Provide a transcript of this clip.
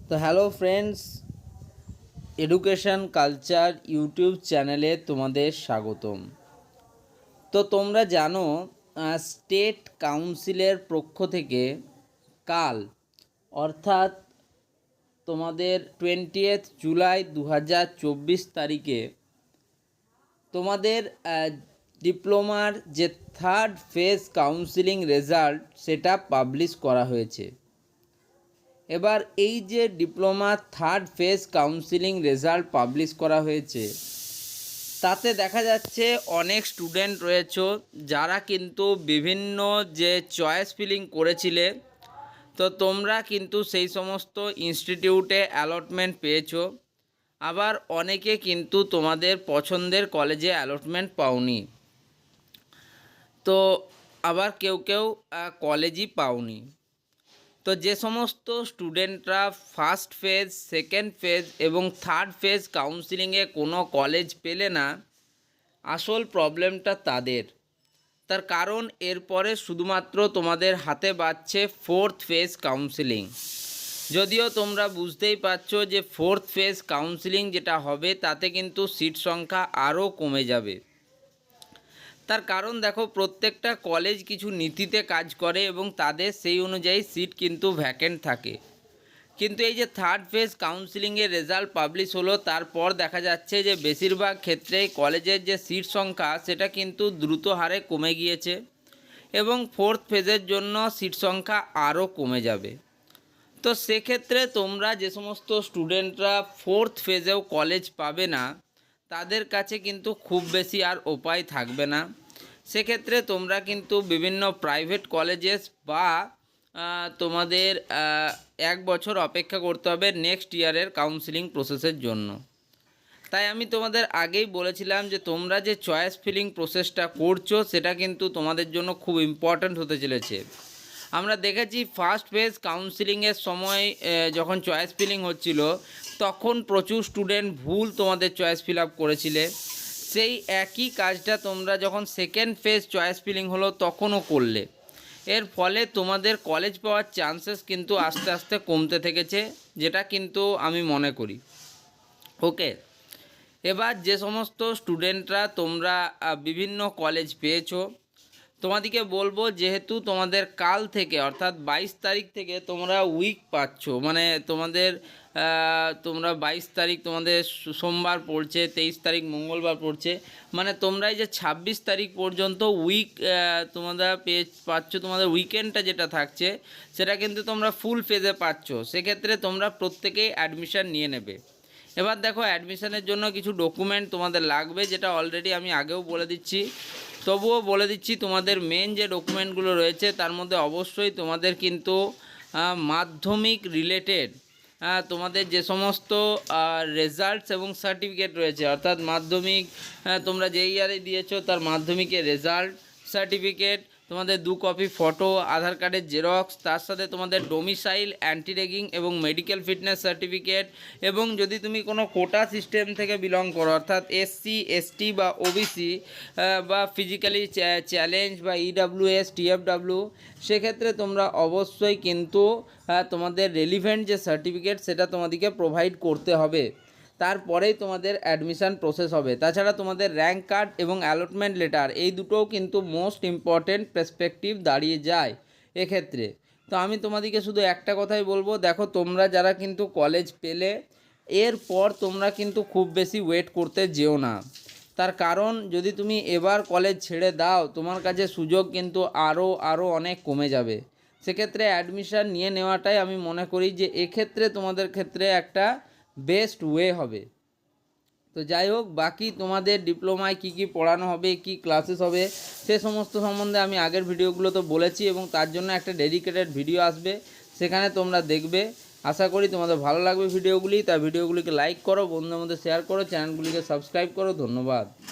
তো hello friends, education culture YouTube চ্যানেলে তোমাদের স্বাগতম। তো তোমরা জানো স্টেট কাউন্সিলের পক্ষ থেকে কাল অর্থাৎ তোমাদের 20 জুলাই 2024 তারিখে তোমাদের ডিপ্লোমার যে থার্ড ফেজ কাউন্সিলিং রেজাল্ট সেটা পাবলিশ করা হয়েছে। এবার এই যে diploma third phase counselling result publish করা হয়েছে তাতে দেখা যাচ্ছে অনেক স্টুডেন্ট রয়েছে যারা কিন্তু বিভিন্ন যে চয়েস ফিলিং করেছিলে, তো তোমরা কিন্তু সেই সমস্ত ইনস্টিটিউটে অ্যালটমেন্ট পেয়েছো। আবার অনেকে কিন্তু তোমাদের পছন্দের কলেজে অ্যালটমেন্ট পাওনি, তো আবার কেউ কেউ কলেজই পাওনি। তো যে সমস্ত স্টুডেন্টরা ফার্স্ট ফেজ, সেকেন্ড ফেজ এবং থার্ড ফেজ কাউন্সিলিংয়ে কোনো কলেজ পেলে না, আসল প্রবলেমটা তার কারণ এরপরে শুধুমাত্র তোমাদের হাতে বাজছে ফোর্থ ফেজ কাউন্সিলিং। যদিও তোমরা বুঝতেই পারছো যে ফোর্থ ফেজ কাউন্সিলিং যেটা হবে তাতে কিন্তু সিট সংখ্যা আরও কমে যাবে। তার কারণ দেখো, প্রত্যেকটা কলেজ কিছু নীতিতে কাজ করে এবং তাদের সেই অনুযায়ী সিট কিন্তু ভ্যাকেন্ট থাকে। কিন্তু এই যে থার্ড ফেজ কাউন্সিলিংয়ের রেজাল্ট পাবলিশ হলো, তারপর দেখা যাচ্ছে যে বেশিরভাগ ক্ষেত্রেই কলেজের যে সিট সংখ্যা সেটা কিন্তু দ্রুত হারে কমে গিয়েছে এবং ফোর্থ ফেজের জন্য সিট সংখ্যা আরও কমে যাবে। তো সেক্ষেত্রে তোমরা যে সমস্ত স্টুডেন্টরা ফোর্থ ফেজেও কলেজ পাবে না, তাদের কাছে কিন্তু খুব বেশি আর উপায় থাকবে না। সেক্ষেত্রে তোমরা কিন্তু বিভিন্ন প্রাইভেট কলেজেস বা তোমাদের 1 বছর অপেক্ষা করতে হবে নেক্সট ইয়ারের কাউন্সিলিং প্রসেসের জন্য। তাই আমি তোমাদের আগেই বলেছিলাম যে তোমরা যে চয়েস ফিলিং প্রসেসটা করছো সেটা কিন্তু তোমাদের জন্য খুব ইম্পর্ট্যান্ট হতে চলেছে। আমরা দেখেছি ফার্স্ট ফেজ কাউন্সিলিংয়ের সময় যখন চয়েস ফিলিং হচ্ছিল তখন প্রচুর স্টুডেন্ট ভুল তোমাদের চয়েস ফিল আপ করেছিলে। সেই একই কাজটা তোমরা যখন সেকেন্ড ফেজ চয়েস ফিলিং হলো তখনও করলে। এর ফলে তোমাদের কলেজ পাওয়ার চান্সেস কিন্তু আস্তে আস্তে কমতে থেকেছে, যেটা কিন্তু আমি মনে করি। ওকে, এবার যে সমস্ত স্টুডেন্টরা তোমরা বিভিন্ন কলেজ পেয়েছো, তোমাদেরকে বলবো যেহেতু তোমাদের কাল থেকে অর্থাৎ 22 তারিখ থেকে তোমরা উইক পাচ্ছ, মানে তোমাদের তোমরা 22 তারিখ তোমাদের সোমবার পড়ছে, 23 তারিখ মঙ্গলবার পড়ছে, মানে তোমরা এই যে 26 তারিখ পর্যন্ত উইক তোমরা পাচ্ছ। তোমাদের উইকেন্ডটা যেটা থাকছে সেটা কিন্তু তোমরা ফুল ফেজে পাচ্ছ। সেক্ষেত্রে তোমরা প্রত্যেকেই অ্যাডমিশান নিয়ে নেবে। এবার দেখো, অ্যাডমিশানের জন্য কিছু ডকুমেন্ট তোমাদের লাগবে, যেটা অলরেডি আমি আগেও বলে দিচ্ছি, তবুও বলে দিচ্ছি। তোমাদের মেন যে ডকুমেন্টগুলো রয়েছে তার মধ্যে অবশ্যই তোমাদের কিন্তু মাধ্যমিক রিলেটেড তোমাদের যে সমস্ত রেজাল্টস এবং সার্টিফিকেট রয়েছে, অর্থাৎ মাধ্যমিক তোমরা যে ইয়ারে দিয়েছো তার মাধ্যমিকের রেজাল্ট সার্টিফিকেট, তোমাদের 2 কপি ফটো, আধার কার্ডের জেরক্স, তার সাথে তোমাদের ডোমিসাইল, অ্যান্টি র্যাগিং এবং মেডিকেল ফিটনেস সার্টিফিকেট। এবং যদি তুমি কোনো কোটা সিস্টেম থেকে বিলং করো, অর্থাৎ SC ST বা OBC বা ফিজিক্যালি চ্যালেঞ্জ বা EWS TFW, সেক্ষেত্রে তোমরা অবশ্যই কিন্তু তোমাদের রেলিভেন্ট যে সার্টিফিকেট সেটা তোমাদেরকে প্রোভাইড করতে হবে, তারপরেই তোমাদের অ্যাডমিশান প্রসেস হবে। তাছাড়া তোমাদের র্যাঙ্ক কার্ড এবং অ্যালটমেন্ট লেটার, এই দুটোও কিন্তু মোস্ট ইম্পর্টেন্ট পার্সপেক্টিভ দাঁড়িয়ে যায় এক্ষেত্রে। তো আমি তোমাদেরকে শুধু একটা কথাই বলবো, দেখো তোমরা যারা কিন্তু কলেজ পেলে, এরপর তোমরা কিন্তু খুব বেশি ওয়েট করতে যেও না। তার কারণ যদি তুমি এবার কলেজ ছেড়ে দাও, তোমার কাছে সুযোগ কিন্তু আরও অনেক কমে যাবে। সেক্ষেত্রে অ্যাডমিশান নিয়ে নেওয়াটাই আমি মনে করি যে এক্ষেত্রে তোমাদের ক্ষেত্রে একটা বেস্ট ওয়ে হবে। তো যাই হোক, বাকি তোমাদের ডিপ্লোমায় কি কি পড়ানো হবে, কি ক্লাসেস হবে, সে সমস্ত সম্বন্ধে আমি আগের ভিডিওগুলো তো বলেছি এবং তার জন্য একটা ডেডিকেটেড ভিডিও আসবে, সেখানে তোমরা দেখবে। আশা করি তোমাদের ভালো লাগবে ভিডিওগুলি। তাই ভিডিওগুলিকে লাইক করো, বন্ধুদের মধ্যে শেয়ার করো, চ্যানেলগুলিকে সাবস্ক্রাইব করো। ধন্যবাদ।